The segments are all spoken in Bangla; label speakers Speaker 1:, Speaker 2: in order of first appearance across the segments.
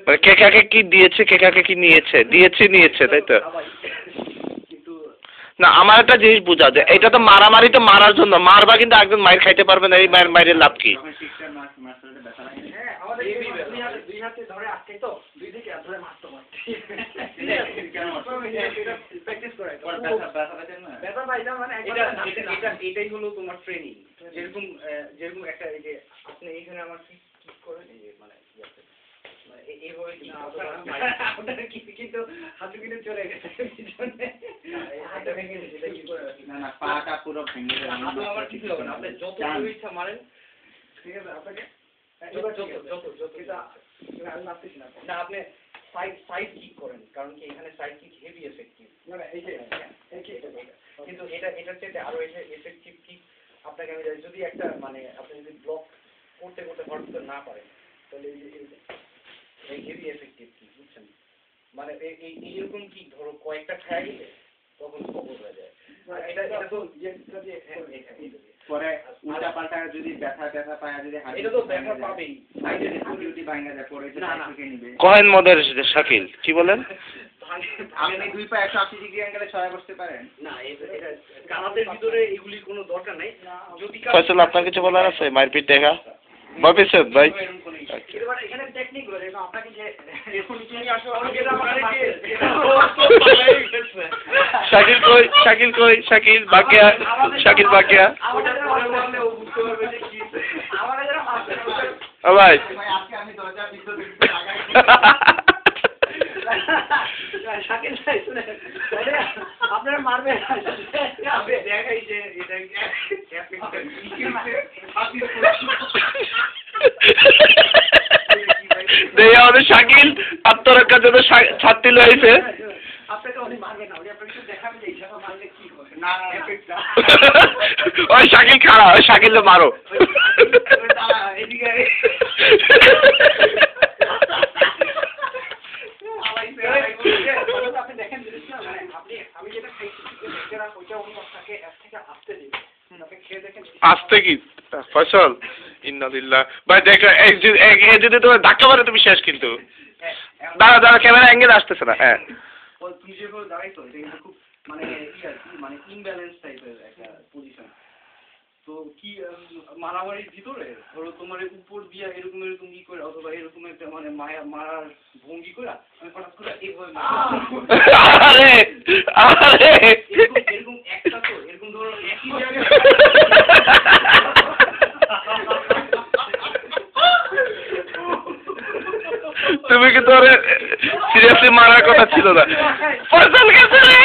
Speaker 1: মানে কে কাকে কি দিয়েছে, কে কাকে কি নিয়েছে, নিয়েছে তাই তো। না আমার একটা জিনিস বোঝা যায়, এটা তো মারামারি তো মারার জন্য, মারবা কিন্তু একজন মায়ের খাইতে পারবে না, এই মায়ের লাভ কি?
Speaker 2: এটাই হলো তোমার ট্রেনিং। যেরকম যেরকম একটা এই যে আপনি এইখানে আমার কি করেন, এই যে মানে এইভাবে কিন্তু হাতে কিনে চলে গেছে পাটা পুরো ভেঙে যাবে। আমার কিছু হবে না, আপনি যত ইচ্ছা মারেন, ঠিক আছে? আপনাকে না আপনি সাইড কিক করেন, কারণ কি এখানে সাইড কিক হেভি এফেক্টিভ। কিন্তু এটার চেয়ে আরো এফেক্টিভ কিক আপনাকে আমি যদি একটা মানে আপনি যদি ব্লক করতে করতে হট করতে না পারেন, তাহলে এই হেভি এফেক্টিভ কিক, বুঝছেন? মানে এইরকম কিক ধরো কয়েকটা খেয়ে গেলে তখন খবর হয়ে যায়। এটা তো পরে উল্টা পাল্টা যদি ব্যথা পায়, যদি এটা তো ব্যথা পাবেই, যদি ভাঙা যায় পরে থেকে নিবে।
Speaker 1: কয়েন মদের শাকিল কি বলেন?
Speaker 2: আপনি দুই পা 180 ডিগ্রি অ্যাঙ্গেলে ছড়া বসতে পারেন না, এটা কারাতের ভিতরে এগুলি কোনো দরকার নাই। যদি
Speaker 1: ফয়সাল আপনার কিছু বলার আছে? মারপিট দেখা ভয় পেয়েছেন ভাই?
Speaker 2: এখানে টেকনিক গুলো দেখো, আপনাকে যে
Speaker 1: শাকিল কই শাকিল বাকিয়া ভাই
Speaker 2: শাকিল ভাই শুনে আপনারা মারবেন, দেখাই যে এটা
Speaker 1: আমাদের শাকিল আত্মরক্ষার জন্য ছাত্রী লইছে।
Speaker 2: আপনাকে উনি মারবেন না, উনি আপনাকে দেখাবেন যে এইসব মারলে কি হয়। না
Speaker 1: ওই শাকিল খারাপ, ওই শাকিল মারো। আপনি দেখেন জিনিসটা, মানে আমি যেটা খাইছি ওইটা উনি আপনাকে এক থেকে আসতে দিবে, আপনি খেয়ে দেখেন। আসতে কি ফয়সাল ইন্নালিল্লাহ ভাই, দেখো যদি তোমার ধাক্কা মারে তুমি শেষ কিন্তু। দাঁড়া ক্যামেরা অ্যাঙ্গেল আসতেছে না। হ্যাঁ
Speaker 2: তুমি যেভাবে দাঁড়াইছো এটা কিন্তু খুব মানে মানে ইমব্যালেন্স টাইপের একটা পজিশন। তো কি মারামারির ভিতরে ধরো তোমার উপর দিয়া এরকম ই করে, অথবা এরকম একটা মানে মারার ভঙ্গি করে আমি হঠাৎ করে এইভাবে এরকম একটা, তো এরকম ধরো একই জায়গায়
Speaker 1: তুমি কি তোর সিরিয়াসলি মারার কথা ছিল না? ফয়সাল গেছে রে।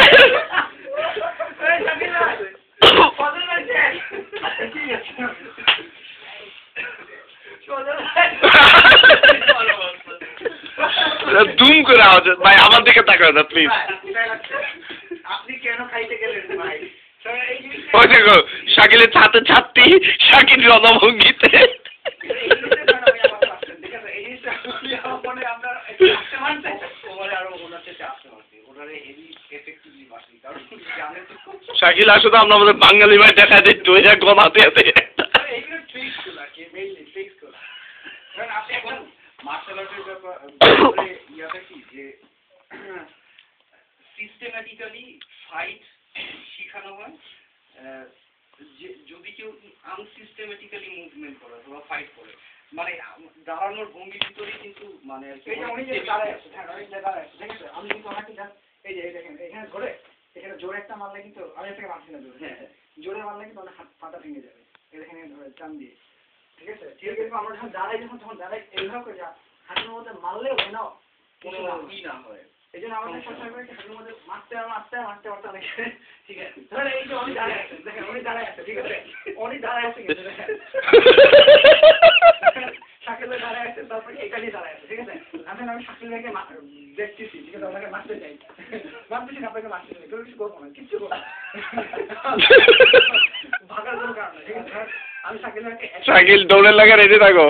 Speaker 1: দুম করে আওয়াজ ভাই, আমার দিকে তাকাও না প্লিজ।
Speaker 2: আপনি কেন খাইতে গেলেন ভাই?
Speaker 1: ওই দেখো শাকিলের ছাত্রী শাকিল রণভঙ্গিতে। শাকিল আসো তো, আমরা আমাদের বাঙালি ভাই দেখা দিই তুই যা গলাতে আছে।
Speaker 2: আপনি এখন মার্শাল আর্টের ব্যাপারে ইয়াটা কি যে সিস্টেম্যাটিক্যালি ফাইট শেখানো হয়, যদি কেউ আনসিস্টেম্যাটিক্যালি মুভমেন্ট করে অথবা ফাইট করে, মানে দাঁড়ানোর ভঙ্গির ভিতরেই কিন্তু মানে আমি কিন্তু ওনাকে এই যে দেখেন এখানে ধরে এখানে জোরে একটা মারলে কিন্তু আমি থেকে মারছি না, জোরে মারলে কিন্তু অনেক হাতটা ভেঙে যাবে। এখানে ধরে টান দিয়ে, ঠিক আছে? ঠিক আছে, আমরা যখন দাঁড়াই এইভাবে করে হাতের মধ্যে মারলেও যেন কোনো ই না হয়, এই জন্য আমাদের সবসময় করে হাতের মধ্যে মারতে অনেক, ঠিক আছে? ধরে এই যে উনি দাঁড়ায় আছে, দেখেন উনি দাঁড়ায় আছে, ঠিক আছে? উনি দাঁড়ায় আছে কিন্তু শাকিল ভাই দাঁড়ায় আছে, তারপরে এখানে দাঁড়ায় আছে, ঠিক আছে? আমি শাকিল ভাইকে দেখতেছি, ঠিক আছে? আপনাকে মারতে চাই, মারতেছি না, আপনাকে মারতে চাই, কিছু করবো না, কিচ্ছু করবো ভাগার কোনো কারণ নেই, ঠিক আছে? আমি শাকিল ভাইকে
Speaker 1: শাকিল দৌড়ের লাগা রেডি থাকো।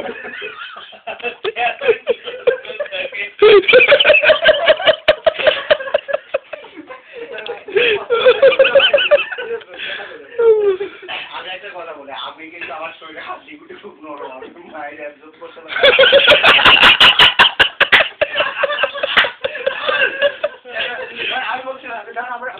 Speaker 2: আমি একটা কথা বলে, আমি কিন্তু আমার শরীরে হাত দিয়ে খুব নরম, আমি মায়ের আমি বলছিলাম আমরা